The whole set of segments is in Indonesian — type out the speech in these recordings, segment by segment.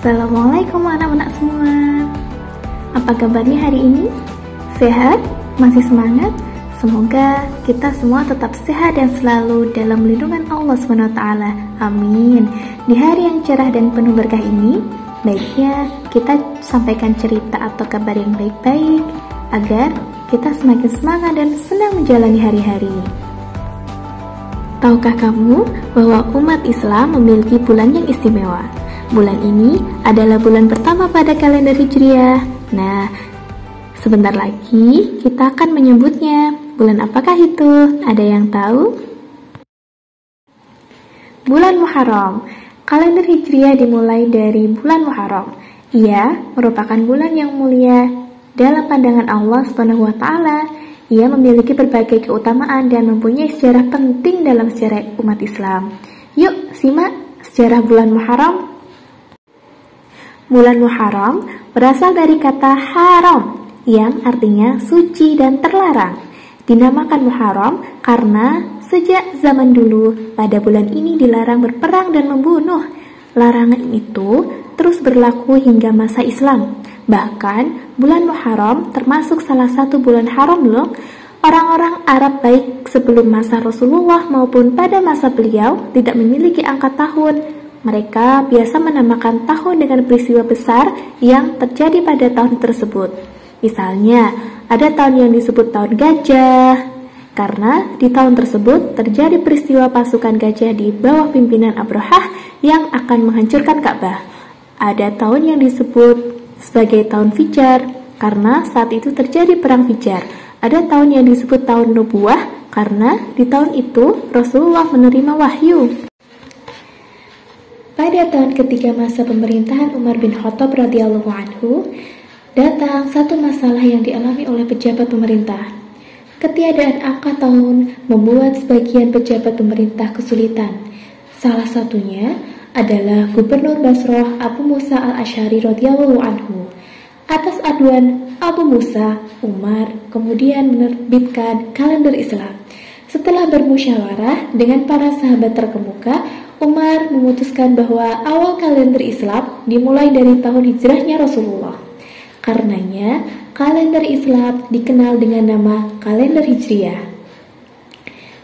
Assalamualaikum anak-anak semua. Apa kabarnya hari ini? Sehat? Masih semangat? Semoga kita semua tetap sehat dan selalu dalam lindungan Allah SWT. Amin. Di hari yang cerah dan penuh berkah ini, baiknya kita sampaikan cerita atau kabar yang baik-baik agar kita semakin semangat dan senang menjalani hari-hari. Tahukah kamu bahwa umat Islam memiliki bulan yang istimewa? Bulan ini adalah bulan pertama pada kalender Hijriah. Nah, sebentar lagi kita akan menyebutnya. Bulan apakah itu? Ada yang tahu? Bulan Muharram. Kalender Hijriah dimulai dari bulan Muharram. Ia merupakan bulan yang mulia dalam pandangan Allah Subhanahu wa taala. Ia memiliki berbagai keutamaan dan mempunyai sejarah penting dalam sejarah umat Islam. Yuk, simak sejarah bulan Muharram. Bulan Muharram berasal dari kata haram yang artinya suci dan terlarang. Dinamakan Muharram karena sejak zaman dulu pada bulan ini dilarang berperang dan membunuh. Larangan itu terus berlaku hingga masa Islam. Bahkan bulan Muharram termasuk salah satu bulan haram loh. Orang-orang Arab baik sebelum masa Rasulullah maupun pada masa beliau tidak memiliki angka tahun. Mereka biasa menamakan tahun dengan peristiwa besar yang terjadi pada tahun tersebut. Misalnya, ada tahun yang disebut tahun gajah, karena di tahun tersebut terjadi peristiwa pasukan gajah di bawah pimpinan Abrahah yang akan menghancurkan Ka'bah. Ada tahun yang disebut sebagai tahun Fijar, karena saat itu terjadi perang Fijar. Ada tahun yang disebut tahun Nubuwah, karena di tahun itu Rasulullah menerima wahyu. Pada tahun ketiga masa pemerintahan Umar bin Khattab radhiyallahu anhu, datang satu masalah yang dialami oleh pejabat pemerintah. Ketiadaan angka tahun membuat sebagian pejabat pemerintah kesulitan. Salah satunya adalah Gubernur Basrah Abu Musa al-Asy'ari radhiyallahu anhu. Atas aduan Abu Musa, Umar kemudian menerbitkan kalender Islam. Setelah bermusyawarah dengan para sahabat terkemuka, Umar memutuskan bahwa awal kalender Islam dimulai dari tahun hijrahnya Rasulullah. Karenanya, kalender Islam dikenal dengan nama kalender Hijriah.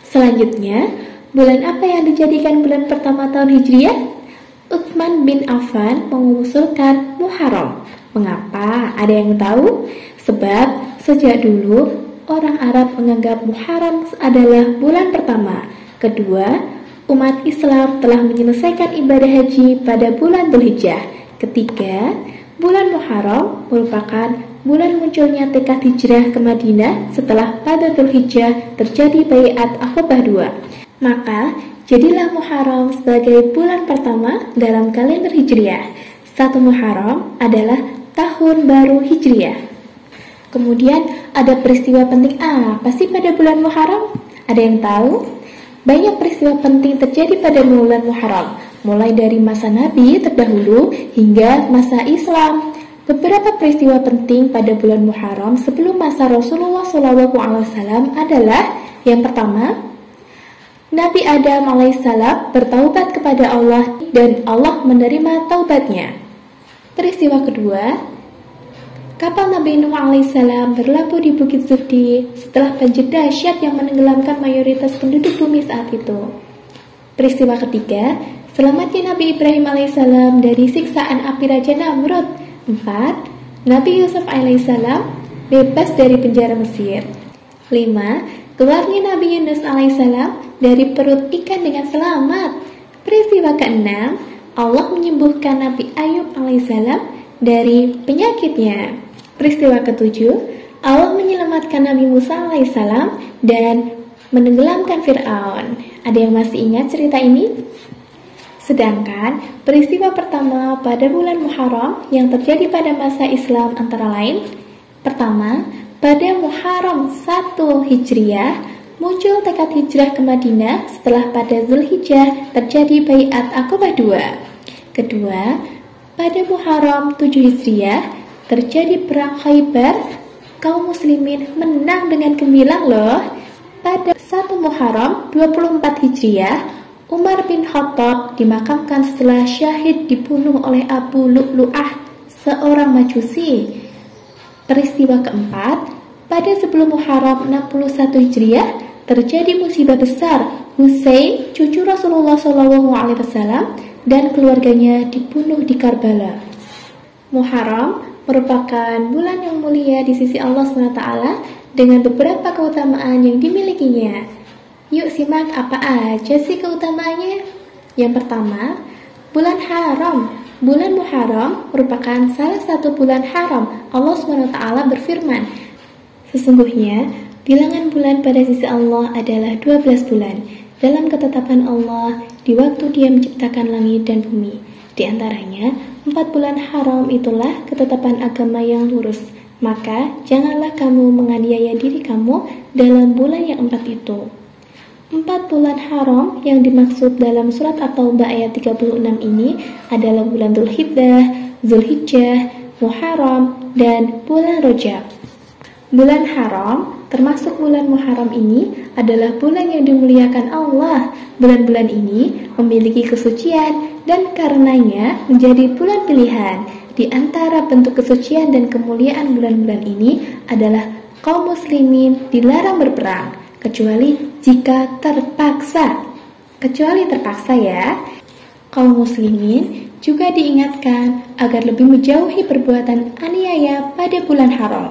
Selanjutnya, bulan apa yang dijadikan bulan pertama tahun Hijriah? Utsman bin Affan mengusulkan Muharram. Mengapa? Ada yang tahu? Sebab sejak dulu orang Arab menganggap Muharram adalah bulan pertama. Kedua, umat Islam telah menyelesaikan ibadah haji pada bulan Dzulhijjah. Ketiga, bulan Muharram merupakan bulan munculnya tekad hijrah ke Madinah setelah pada Dzulhijjah terjadi Bai'at Aqabah II. Maka, jadilah Muharram sebagai bulan pertama dalam kalender Hijriah. 1 Muharram adalah tahun baru Hijriah. Kemudian ada peristiwa penting apa sih pada bulan Muharram? Ada yang tahu? Banyak peristiwa penting terjadi pada bulan Muharram, mulai dari masa Nabi terdahulu hingga masa Islam. Beberapa peristiwa penting pada bulan Muharram sebelum masa Rasulullah SAW adalah: yang pertama, Nabi Adam alaihissalam bertaubat kepada Allah dan Allah menerima taubatnya. Peristiwa kedua, kapal Nabi Nuh alaihissalam berlabuh di Bukit Zuhdi setelah banjir dahsyat yang menenggelamkan mayoritas penduduk bumi saat itu. Peristiwa ketiga, selamatnya Nabi Ibrahim alaihissalam dari siksaan api Raja Namrud. 4. Nabi Yusuf alaihissalam bebas dari penjara Mesir. 5. Keluarnya Nabi Yunus alaihissalam dari perut ikan dengan selamat. Peristiwa keenam, Allah menyembuhkan Nabi Ayub alaihissalam dari penyakitnya. Peristiwa ketujuh, Allah menyelamatkan Nabi Musa alaihissalam dan menenggelamkan Fir'aun. Ada yang masih ingat cerita ini? Sedangkan peristiwa pertama pada bulan Muharram yang terjadi pada masa Islam antara lain: pertama, pada Muharram 1 Hijriah muncul tekad hijrah ke Madinah setelah pada Dzulhijjah terjadi Bai'at Aqabah II. Kedua, pada Muharram 7 Hijriah terjadi perang Khaybar. Kaum muslimin menang dengan gemilang loh. Pada 1 Muharram 24 Hijriah, Umar bin Khattab dimakamkan setelah syahid dibunuh oleh Abu Lu'lu'ah, seorang Majusi. Peristiwa keempat, pada 10 Muharram 61 Hijriah terjadi musibah besar. Husain, cucu Rasulullah SAW, dan keluarganya dibunuh di Karbala. Muharram merupakan bulan yang mulia di sisi Allah SWT dengan beberapa keutamaan yang dimilikinya. Yuk simak apa aja sih keutamaannya. Yang pertama, bulan haram. Bulan Muharram merupakan salah satu bulan haram. Allah SWT berfirman, sesungguhnya bilangan bulan pada sisi Allah adalah 12 bulan dalam ketetapan Allah di waktu Dia menciptakan langit dan bumi. Di antaranya 4 bulan haram itulah ketetapan agama yang lurus. Maka janganlah kamu menganiaya diri kamu dalam bulan yang 4 itu. 4 bulan haram yang dimaksud dalam surat At-Taubah ayat 36 ini adalah bulan Zulhijjah, Muharram, dan bulan Rajab. Bulan haram termasuk bulan Muharram ini adalah bulan yang dimuliakan Allah. Bulan-bulan ini memiliki kesucian dan karenanya menjadi bulan pilihan. Di antara bentuk kesucian dan kemuliaan bulan-bulan ini adalah kaum muslimin dilarang berperang kecuali jika terpaksa. Ya. Kaum muslimin juga diingatkan agar lebih menjauhi perbuatan aniaya pada bulan haram.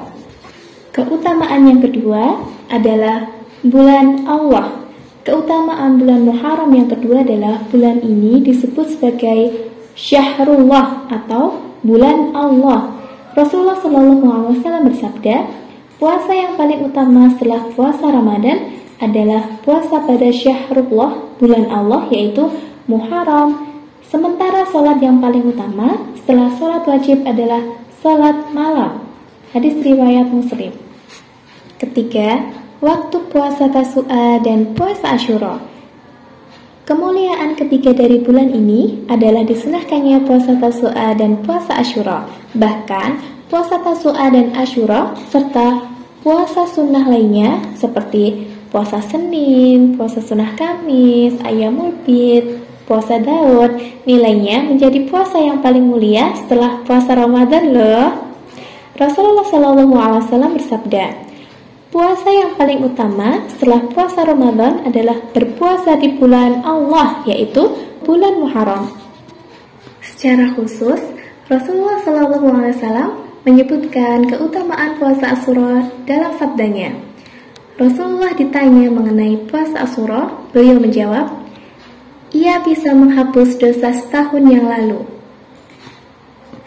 Keutamaan yang kedua adalah bulan Allah. Keutamaan bulan Muharram yang kedua adalah bulan ini disebut sebagai Syahrullah atau bulan Allah. Rasulullah SAW bersabda, puasa yang paling utama setelah puasa Ramadan adalah puasa pada Syahrullah, bulan Allah, yaitu Muharram. Sementara sholat yang paling utama setelah sholat wajib adalah sholat malam. Hadis riwayat Muslim. Ketiga, waktu puasa Tasu'a dan puasa Asyura. Kemuliaan ketiga dari bulan ini adalah disunahkannya puasa Tasu'a dan puasa Asyura. Bahkan puasa Tasu'a dan Asyura serta puasa sunnah lainnya seperti puasa Senin, puasa sunnah Kamis, Ayyamul Bid, puasa Daud, nilainya menjadi puasa yang paling mulia setelah puasa Ramadan loh. Rasulullah SAW bersabda, puasa yang paling utama setelah puasa Ramadan adalah berpuasa di bulan Allah, yaitu bulan Muharram. Secara khusus, Rasulullah SAW menyebutkan keutamaan puasa Asyura dalam sabdanya. Rasulullah ditanya mengenai puasa Asyura, beliau menjawab, ia bisa menghapus dosa setahun yang lalu.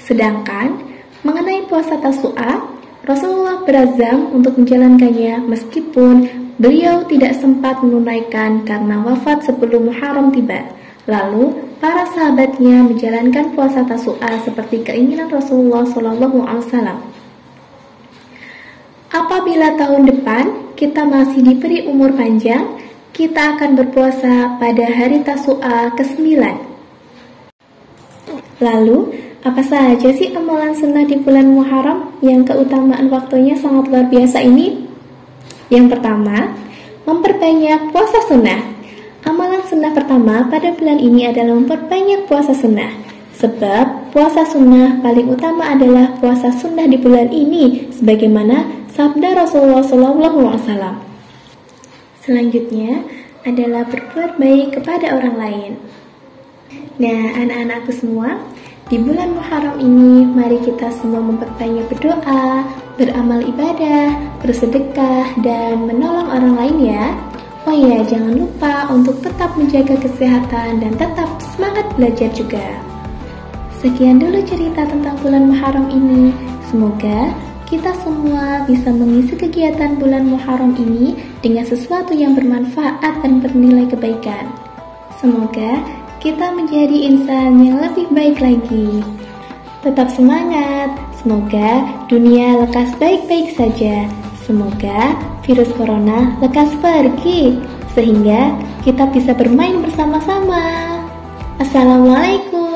Sedangkan mengenai puasa Tasu'a, Rasulullah berazam untuk menjalankannya meskipun beliau tidak sempat menunaikan karena wafat sebelum Muharram tiba. Lalu para sahabatnya menjalankan puasa Tasu'a seperti keinginan Rasulullah SAW. Apabila tahun depan kita masih diberi umur panjang, kita akan berpuasa pada hari Tasu'a ke-9. Lalu, apa saja sih amalan sunnah di bulan Muharram yang keutamaan waktunya sangat luar biasa ini? Yang pertama, memperbanyak puasa sunnah. Amalan sunnah pertama pada bulan ini adalah memperbanyak puasa sunnah. Sebab puasa sunnah paling utama adalah puasa sunnah di bulan ini, sebagaimana sabda Rasulullah SAW. Selanjutnya adalah berbuat baik kepada orang lain. Nah, anak-anakku semua, di bulan Muharram ini mari kita semua memperbanyak berdoa, beramal ibadah, bersedekah, dan menolong orang lain ya. Oh iya, jangan lupa untuk tetap menjaga kesehatan dan tetap semangat belajar juga. Sekian dulu cerita tentang bulan Muharram ini. Semoga kita semua bisa mengisi kegiatan bulan Muharram ini dengan sesuatu yang bermanfaat dan bernilai kebaikan. Semoga kita menjadi insan yang lebih baik lagi. Tetap semangat. Semoga dunia lekas baik-baik saja. Semoga virus corona lekas pergi sehingga kita bisa bermain bersama-sama. Assalamualaikum.